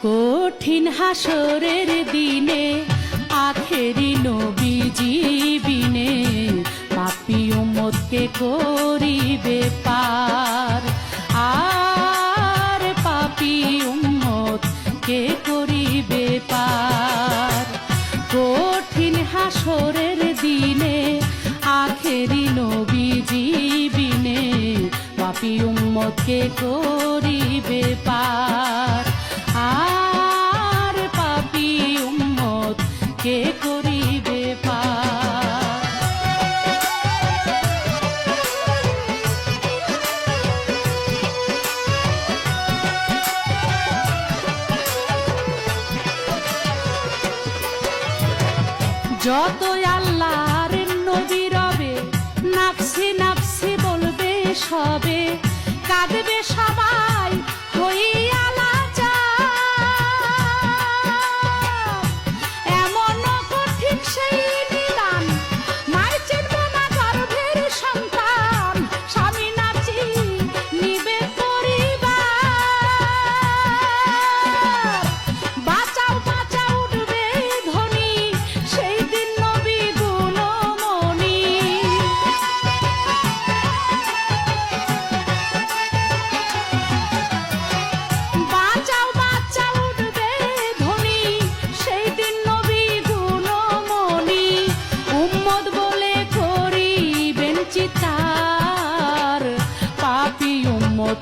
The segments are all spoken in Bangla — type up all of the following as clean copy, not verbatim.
কঠিন হাসরের দিনে আখেরি নবীজি বিনে পাপী উম্মতকে করিবে পার। আর পাপী উম্মত কে করিবে পার। কঠিন হাসরের দিনে আখেরি নবীজি বিনে পাপী উম্মতকে করিবে পার। আর পাপী উম্মত কে করিবে পার। যত আল্লাহর নবী রবে নাফসি নাফসি বলবে সবে, কাঁদবে সবাই হইয়া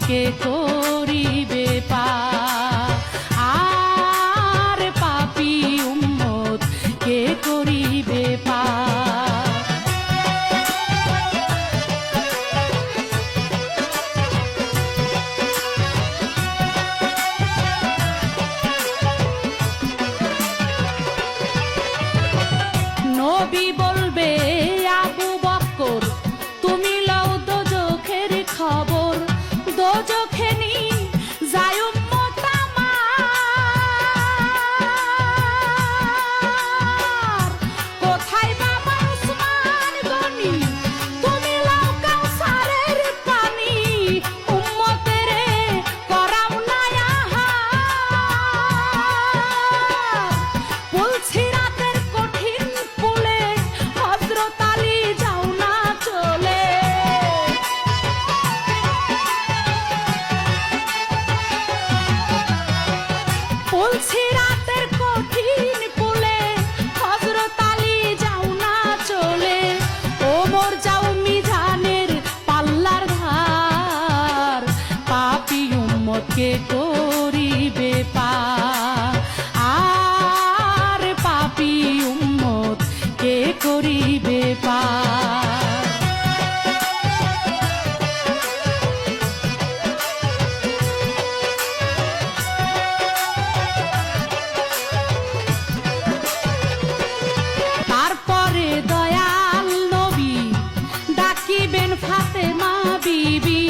কে করিবে পার। আর পাপী উম্মত কে করিবে পার। নবী বলবে আবু বকর তুমি লও দোজখের খবর, দোজখে নি যায় উম্মত আমার। কোথায় বাবা উসমান গনি তুমি লাও কাউসারের পানি, উম্মতের করাও না আহার। বলছি রাতের কঠিন পুলে হযরত আলী যাও না চলে। বলছি রাতের কঠিন পুলে হযরত আলী যাও না চলে। ওমর যাও মিজানের পাল্লার ধার, পাপী উম্মতকে করিবে পার। আর পাপী উম্মত কে করিবে পার। ফাতেমা বিবি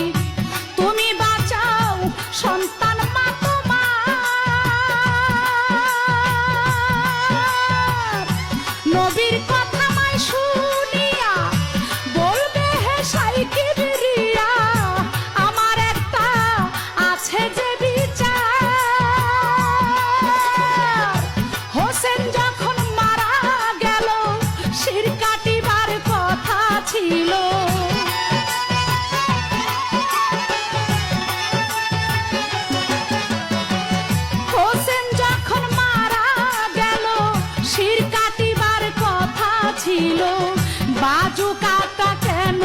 তুমি বাঁচাও সন্তান মা তোমার। নবীর কথা মাই শুনিয়া বলবে হে সাই কিবরিয়া, আমার একটা আছে যে বিচার। হোসেন যখন মারা গেল শির কাটিবার কথা ছিল, বাজু কাটা কেন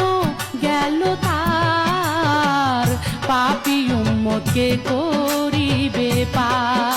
গেল তার, পাপী উম্মতকে করিবে পার।